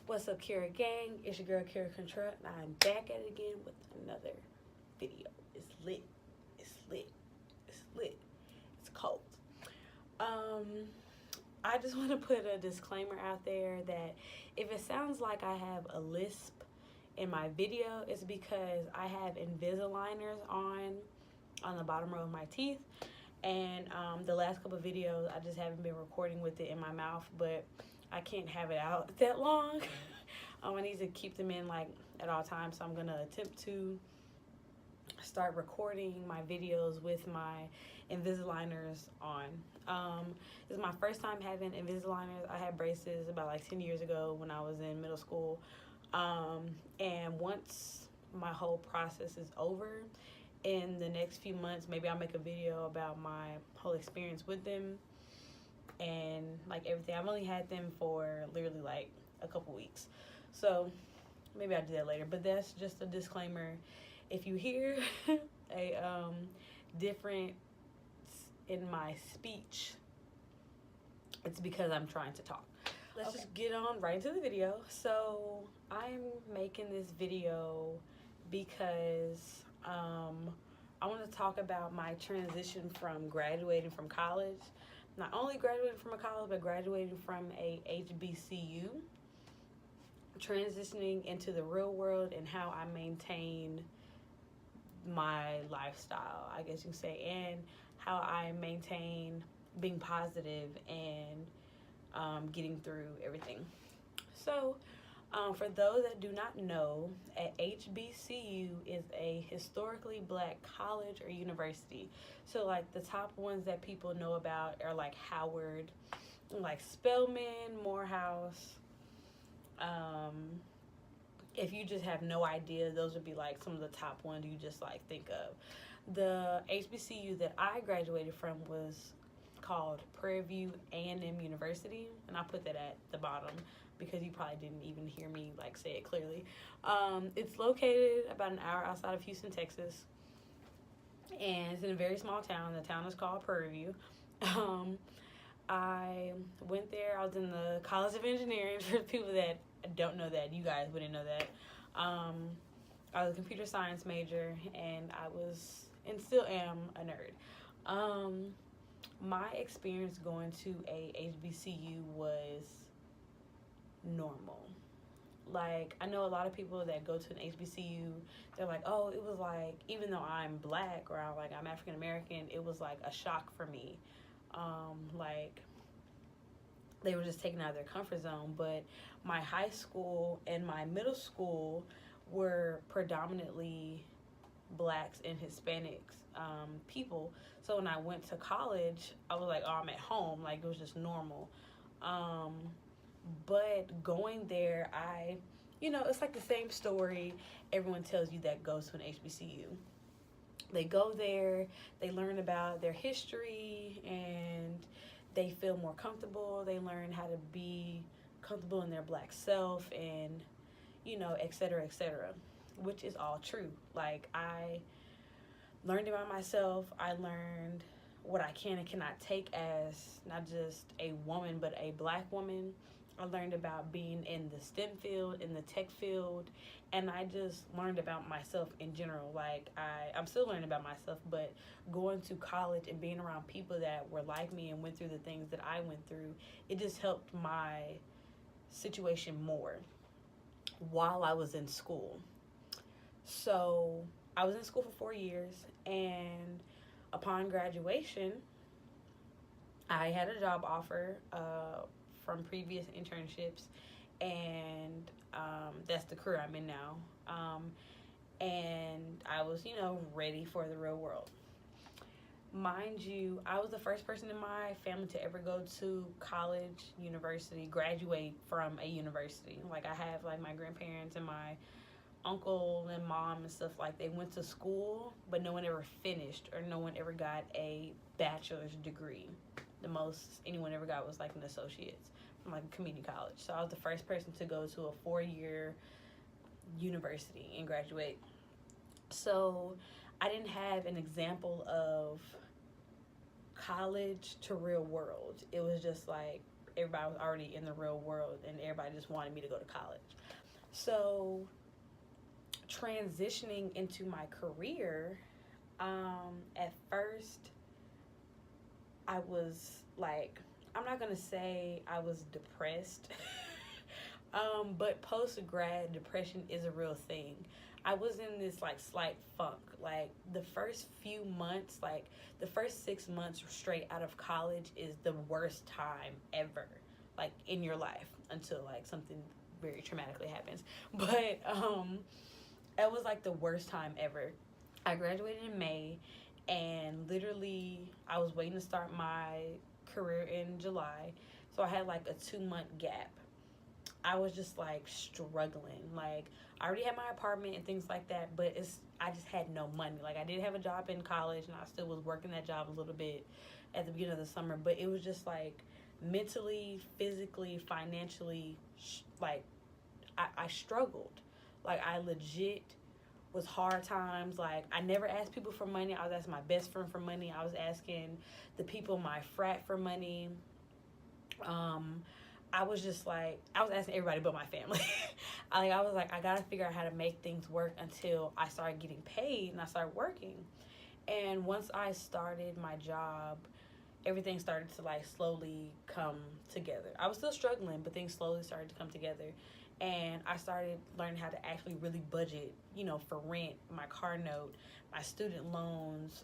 What's up, Kara Gang? It's your girl, Kara Contra, and I'm back at it again with another video. It's lit. It's lit. It's lit. It's cold. I just want to put a disclaimer out there that if it sounds like I have a lisp in my video, it's because I have Invisaligners on the bottom row of my teeth. And the last couple of videos, I just haven't been recording with it in my mouth, but I can't have it out that long. I need to keep them in like at all times, so I'm gonna attempt to start recording my videos with my Invisaligners on. This is my first time having Invisaligners. I had braces about like 10 years ago when I was in middle school. And once my whole process is over, in the next few months, maybe I'll make a video about my whole experience with them and like everything. I've only had them for literally like a couple weeks, so maybe I'll do that later. But that's just a disclaimer. If you hear a difference in my speech, it's because I'm trying to talk. Let's just get on right into the video. So I'm making this video because I want to talk about my transition from graduating from college. Not only graduating from a college, but graduating from a HBCU, transitioning into the real world, and how I maintain my lifestyle, I guess you can say, and how I maintain being positive and getting through everything. So for those that do not know, a HBCU is a historically black college or university. So like the top ones that people know about are like Howard, like Spelman, Morehouse. If you just have no idea, those would be like some of the top ones you just like think of. The HBCU that I graduated from was called Prairie View A&M University, and I put that at the bottom because you probably didn't even hear me like say it clearly. It's located about an hour outside of Houston, Texas, and it's in a very small town. The town is called Prairie View. I went there. I was in the College of Engineering. For people that don't know that, you guys wouldn't know that. I was a computer science major, and I was and still am a nerd. My experience going to a HBCU was normal. Like, I know a lot of people that go to an HBCU, they're like, oh, it was like, even though I'm black or I'm African American, it was like a shock for me. Like, they were just taken out of their comfort zone. But my high school and my middle school were predominantly blacks and Hispanics people. So when I went to college, I was like, oh, I'm at home. Like, it was just normal. But going there, it's like the same story everyone tells you that goes to an HBCU. They go there, they learn about their history, and they feel more comfortable. They learn how to be comfortable in their black self, and, et cetera, which is all true. Like, I learned about myself. I learned what I can and cannot take as not just a woman, but a black woman. I learned about being in the STEM field, in the tech field, and I just learned about myself in general. Like, I'm still learning about myself, but going to college and being around people that were like me and went through the things that I went through, it just helped my situation more while I was in school. So I was in school for 4 years, and upon graduation, I had a job offer from previous internships, and that's the career I'm in now. And I was, ready for the real world. Mind you, I was the first person in my family to ever go to college, university, graduate from a university. Like, I have, like, my grandparents and my uncle and mom and stuff, like, they went to school, but no one ever finished, or no one ever got a bachelor's degree. The most anyone ever got was, like, an associate's from, like, a community college. So I was the first person to go to a 4-year university and graduate. So I didn't have an example of college to real world. It was just like everybody was already in the real world and everybody just wanted me to go to college. So transitioning into my career, at first I was like, I'm not gonna say I was depressed, but post-grad depression is a real thing. I was in this like slight funk. Like the first few months, like the first 6 months straight out of college is the worst time ever, like in your life, until like something very traumatically happens. But it was like the worst time ever. I graduated in May, and literally I was waiting to start my career in July, so I had like a 2 month gap. I was just like struggling. Like I already had my apartment and things like that, but I just had no money. Like I did have a job in college, and I still was working that job a little bit at the beginning of the summer, but it was just like mentally, physically, financially, like I struggled. Like I legit was hard times. Like I never asked people for money. I was asking my best friend for money. I was asking the people in my frat for money. I was just like, I was asking everybody but my family. I was like, I gotta figure out how to make things work until I started getting paid and I started working. And once I started my job, everything started to like slowly come together. I was still struggling, but things slowly started to come together. And I started learning how to actually really budget, for rent, my car note, my student loans,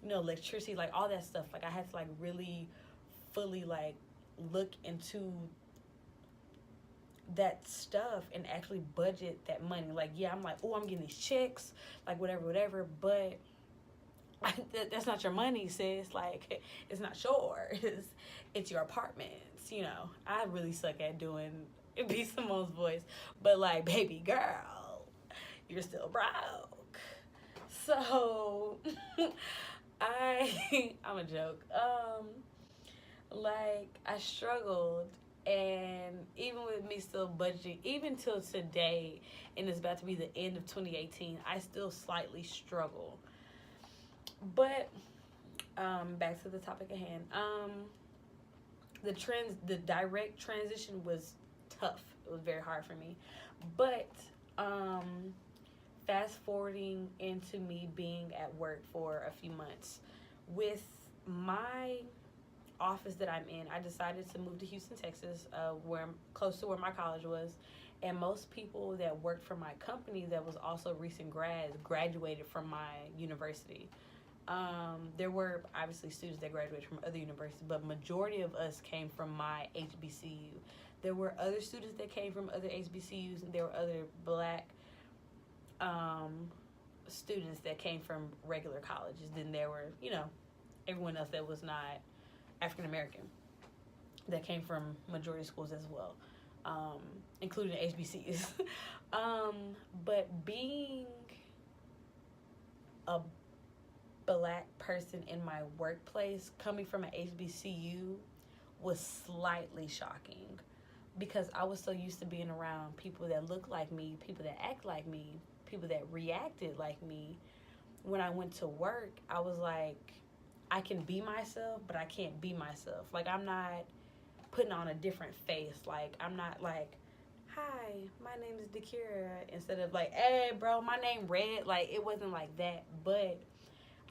electricity, like all that stuff. Like I had to like really fully like look into that stuff and actually budget that money. Like, yeah, I'm like, oh, I'm getting these checks, like whatever, but that's not your money, sis. Like, it's not yours. It's your apartments. I really suck at doing B. Simone's voice, but like, baby girl, you're still broke. So I'm a joke. Like I struggled, and even with me still budgeting, even till today, and it's about to be the end of 2018, I still slightly struggle. But back to the topic at hand. The direct transition was tough. It was very hard for me. But fast forwarding into me being at work for a few months, with my office that I'm in, I decided to move to Houston, Texas, where I'm close to where my college was. And most people that worked for my company that was also recent grads graduated from my university. There were obviously students that graduated from other universities, but majority of us came from my HBCU. There were other students that came from other HBCUs, and there were other black students that came from regular colleges. Then there were, everyone else that was not African American that came from majority schools as well, including HBCUs. But being a black person in my workplace coming from an HBCU was slightly shocking, because I was so used to being around people that look like me, people that act like me, people that reacted like me. When I went to work, I was like, I can be myself, but I can't be myself. Like, I'm not putting on a different face. Like, I'm not like, hi, my name is Dakira, instead of like, hey, bro, my name Red. Like, it wasn't like that, but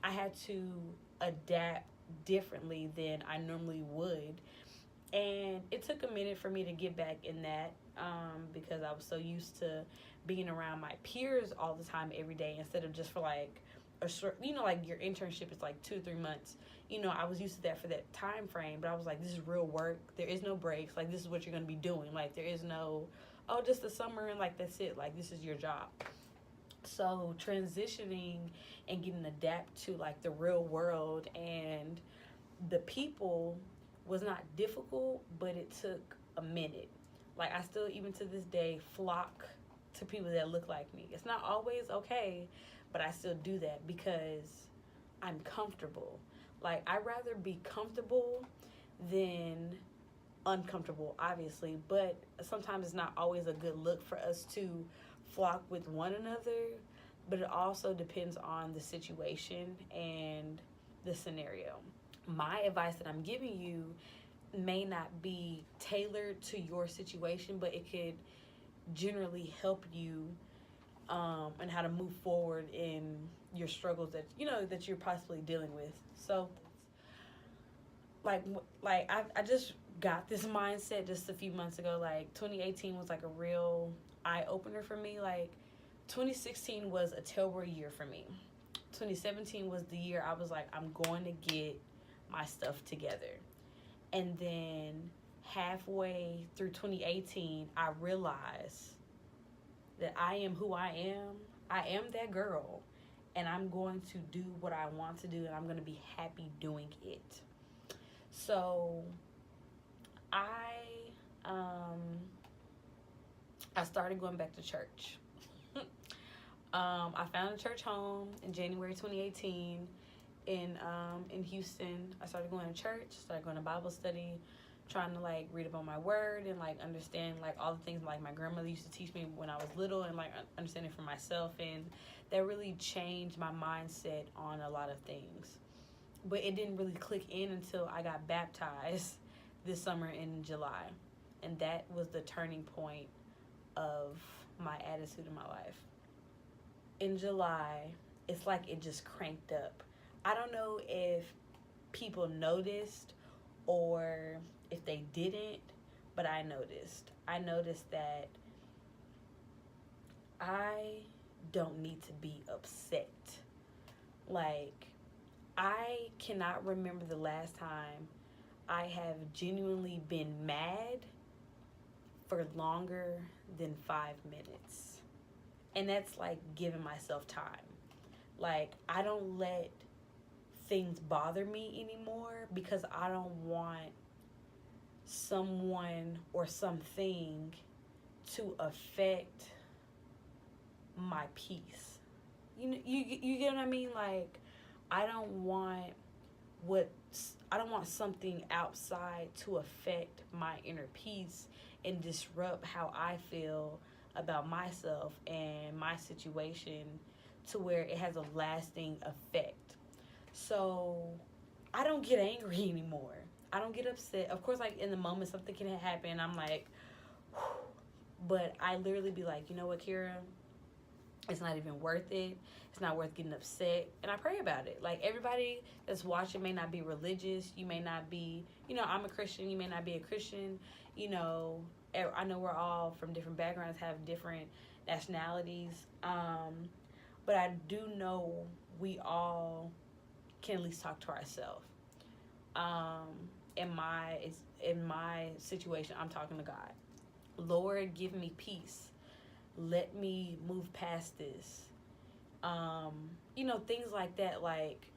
I had to adapt differently than I normally would. And it took a minute for me to get back in that, because I was so used to being around my peers all the time, every day, instead of just for like a short, like your internship is like 2 or 3 months. I was used to that for that time frame, but I was like, this is real work. There is no breaks. Like, this is what you're going to be doing. Like, there is no, oh, just the summer and like, that's it. Like, this is your job. So transitioning and getting adapt to like the real world and the people was not difficult, but it took a minute. Like, I still, even to this day, flock to people that look like me. It's not always okay, but I still do that because I'm comfortable. Like, I'd rather be comfortable than uncomfortable, obviously, but sometimes it's not always a good look for us to flock with one another, but it also depends on the situation and the scenario. My advice that I'm giving you may not be tailored to your situation, but it could generally help you and how to move forward in your struggles that that you're possibly dealing with. So I just got this mindset just a few months ago. Like 2018 was like a real eye opener for me. Like 2016 was a terrible year for me. 2017 was the year I was like, I'm going to get my stuff together. And then halfway through 2018, I realized that I am who I am. I am that girl, and I'm going to do what I want to do, and I'm going to be happy doing it. So I started going back to church. I found a church home in January 2018 in Houston. I started going to church, started going to Bible study, trying to like read about my word and like understand like all the things like my grandmother used to teach me when I was little, and like understanding for myself, and that really changed my mindset on a lot of things. But it didn't really click in until I got baptized this summer in July, and that was the turning point of my attitude in my life. In July, it's like it just cranked up. I don't know if people noticed or if they didn't, but I noticed. I noticed that I don't need to be upset. Like, I cannot remember the last time I have genuinely been mad for longer than 5 minutes. And that's like giving myself time. Like, I don't let things bother me anymore because I don't want someone or something to affect my peace. You get what I mean? Like, I don't want something outside to affect my inner peace and disrupt how I feel about myself and my situation to where it has a lasting effect. So I don't get angry anymore. I don't get upset. Of course, like in the moment something can happen, I'm like, whew. But I literally be like, you know what, Kira? It's not even worth it. It's not worth getting upset. And I pray about it. Like, everybody that's watching may not be religious. You may not be, I'm a Christian. You may not be a Christian. I know we're all from different backgrounds, have different nationalities. But I do know we all can at least talk to ourselves. In my situation, I'm talking to God. Lord, give me peace. Let me move past this. Things like that. Like,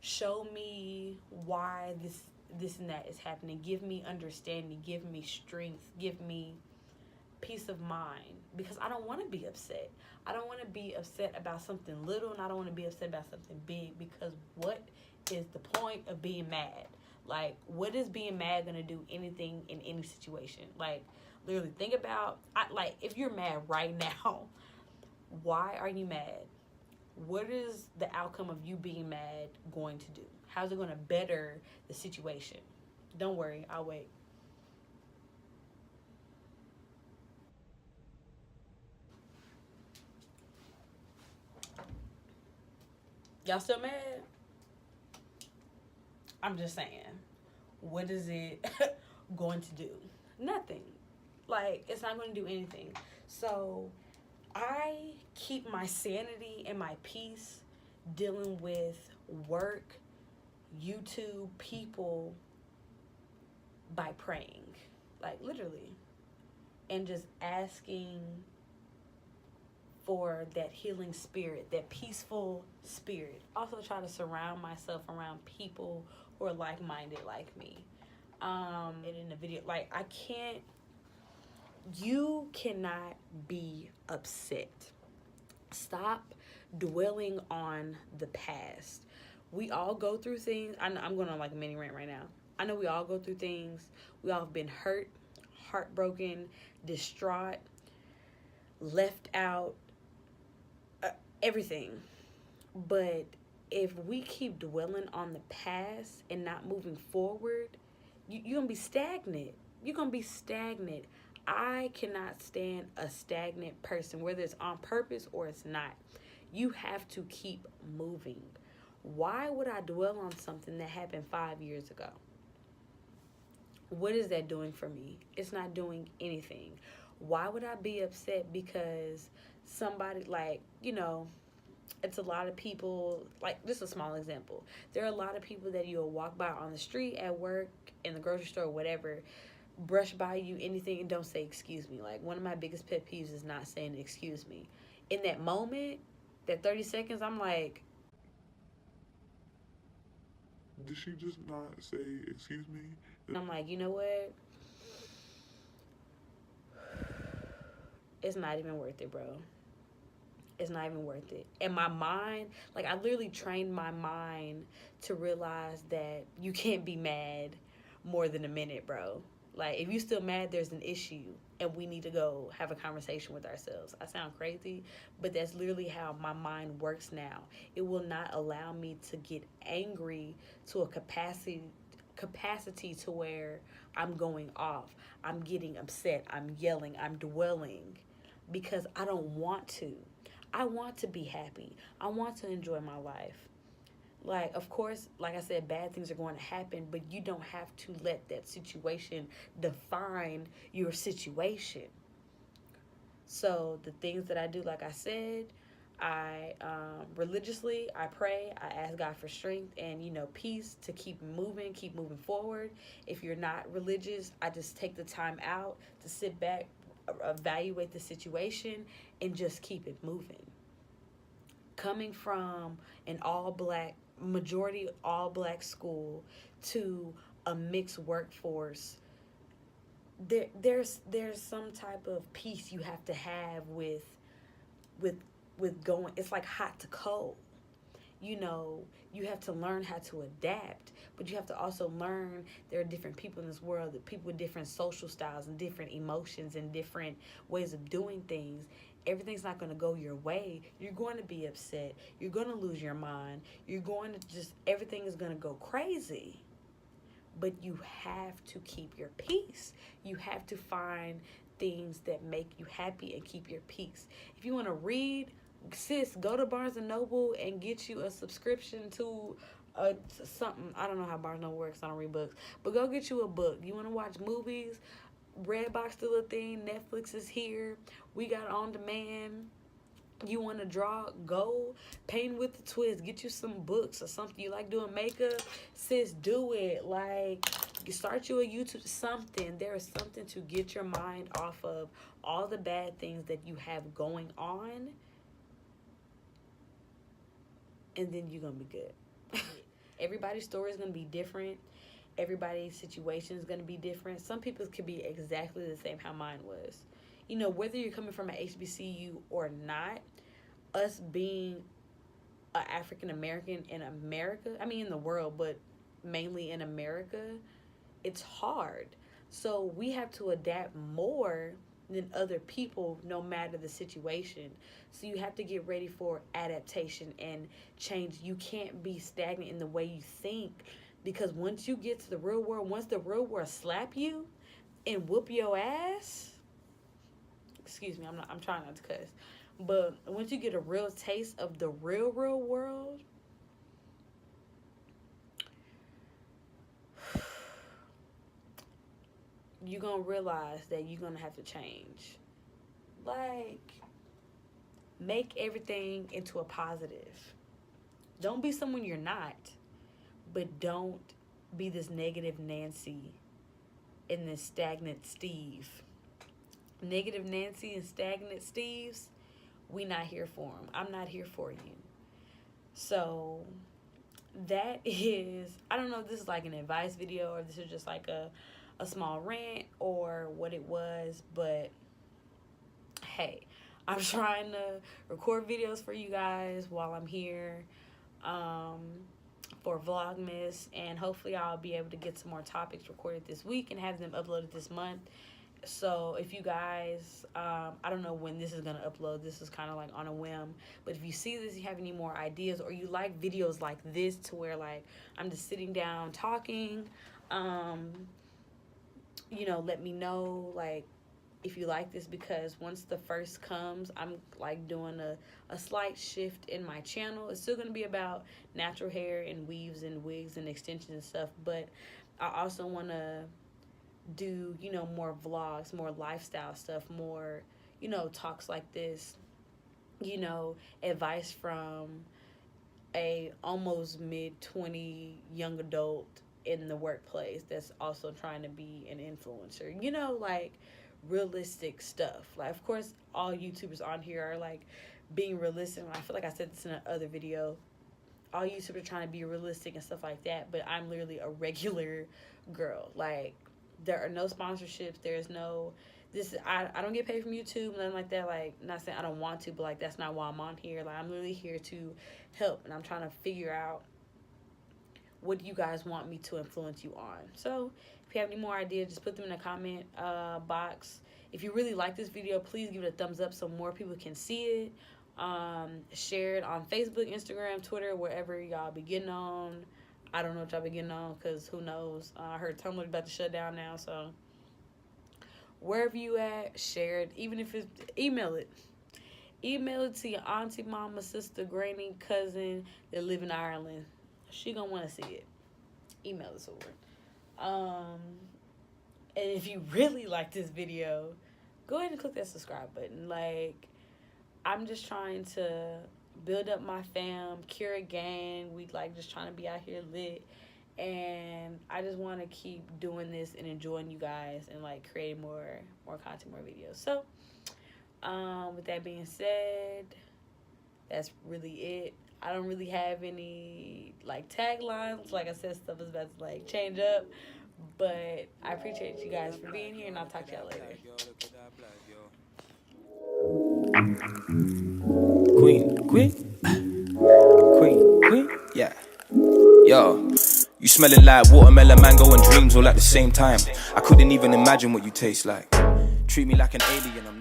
show me why this and that is happening. Give me understanding. Give me strength. Give me peace of mind. Because I don't want to be upset. I don't want to be upset about something little, and I don't want to be upset about something big. Because what is the point of being mad? Like, what is being mad going to do anything in any situation? Like, literally think about, if you're mad right now, why are you mad? What is the outcome of you being mad going to do? How's it going to better the situation? Don't worry, I'll wait. Y'all still mad? I'm just saying, what is it going to do? Nothing. Like, it's not going to do anything. So I keep my sanity and my peace dealing with work, YouTube, people, by praying. Like, literally. And just asking for that healing spirit, that peaceful spirit. Also try to surround myself around people who are like-minded like me. And in the video, like, you cannot be upset. Stop dwelling on the past. We all go through things. I'm going on like a mini rant right now. I know we all go through things. We all have been hurt, heartbroken, distraught, left out, everything. But if we keep dwelling on the past and not moving forward, you're gonna be stagnant. You're gonna be stagnant. I cannot stand a stagnant person, whether it's on purpose or it's not. You have to keep moving. Why would I dwell on something that happened 5 years ago? What is that doing for me? It's not doing anything. Why would I be upset because somebody, like, it's a lot of people, like, just a small example. There are a lot of people that you'll walk by on the street, at work, in the grocery store, whatever, brush by you, anything, and don't say excuse me. Like, one of my biggest pet peeves is not saying excuse me. In that moment, that 30 seconds, I'm like, did she just not say excuse me? and I'm like, you know what? It's not even worth it, bro. It's not even worth it. And my mind, like, I literally trained my mind to realize that you can't be mad more than a minute, bro. Like, if you still mad, there's an issue, and we need to go have a conversation with ourselves. I sound crazy, but that's literally how my mind works now. It will not allow me to get angry to a capacity to where I'm going off. I'm getting upset. I'm yelling. I'm dwelling because I don't want to. I want to be happy. I want to enjoy my life. Like, of course, like I said, bad things are going to happen, but you don't have to let that situation define your situation. So the things that I do, like I said, I religiously, I pray, I ask God for strength and, peace to keep moving forward. If you're not religious, I just take the time out to sit back, evaluate the situation, and just keep it moving. Coming from an majority all black school to a mixed workforce, there's some type of peace you have to have with going. It's like hot to cold. You have to learn how to adapt, but you have to also learn there are different people in this world, that people with different social styles and different emotions and different ways of doing things. Everything's not going to go your way. You're going to be upset. You're going to lose your mind. Everything is going to go crazy. But you have to keep your peace. You have to find things that make you happy and keep your peace. If you want to read, sis, go to Barnes & Noble and get you a subscription to something. I don't know how Barnes & Noble works. I don't read books. But go get you a book. You want to watch movies? Redbox still a thing. Netflix is here. We got on demand. You want to draw? Go paint with the twist. Get you some books or something. You like doing makeup? Sis, do it. Like, start you a YouTube, something. There is something to get your mind off of all the bad things that you have going on. And then you're going to be good. Everybody's story is going to be different. Everybody's situation is going to be different. Some people's could be exactly the same how mine was. Whether you're coming from an HBCU or not, us being an African American in America, in the world, but mainly in America, it's hard. So we have to adapt more than other people, no matter the situation. So you have to get ready for adaptation and change. You can't be stagnant in the way you think, because once you get to the real world, once the real world slap you and whoop your ass, excuse me, I'm trying not to cuss, but once you get a real taste of the real world, you're gonna realize that you're gonna have to change. Like, make everything into a positive. Don't be someone you're not, but don't be this negative Nancy and this stagnant Steve. Negative Nancy and stagnant Steves, we not here for them. I'm not here for you. So that is, I don't know if this is like an advice video or this is just like a small rant or what it was, but hey, I'm trying to record videos for you guys while I'm here for Vlogmas, and hopefully I'll be able to get some more topics recorded this week and have them uploaded this month. So if you guys, I don't know when this is going to upload. This is kind of like on a whim. But if you see this, you have any more ideas, or you like videos like this to where like I'm just sitting down talking, you know, let me know, like, if you like this, because once the first comes, I'm like doing a slight shift in my channel. It's still going to be about natural hair and weaves and wigs and extensions and stuff, but I also want to do, you know, more vlogs, more lifestyle stuff, more, you know, talks like this, you know, advice from a almost mid-20 young adult in the workplace that's also trying to be an influencer, you know, like realistic stuff. Like, of course, all YouTubers on here are like being realistic. I feel like I said this in another video. All YouTubers are trying to be realistic and stuff like that, but I'm literally a regular girl. Like, there are no sponsorships. There's no I don't get paid from YouTube, nothing like that. Like, not saying I don't want to, but like that's not why I'm on here. Like, I'm literally here to help, and I'm trying to figure out what you guys want me to influence you on. So if you have any more ideas, just put them in the comment box. If you really like this video, please give it a thumbs up so more people can see it. Share it on Facebook, Instagram, Twitter, wherever y'all be getting on. I don't know what y'all be getting on, because who knows. I heard Tumblr about to shut down now, so wherever you at, share it. Even if it's, email it. Email it to your auntie, mama, sister, granny, cousin that live in Ireland. She gonna want to see it. Email this over. And if you really like this video, go ahead and click that subscribe button. Like, I'm just trying to build up my fam, cure a gang. We like just trying to be out here lit, and I just want to keep doing this and enjoying you guys and like creating more content, more videos. So with that being said, that's really it. I don't really have any like taglines. Like I said, stuff is about to like change up, but I appreciate you guys for being here, and I'll talk to y'all later. Queen, yeah. Yo, you smelling like watermelon, mango, and dreams all at the same time. I couldn't even imagine what you taste like. Treat me like an alien, I'm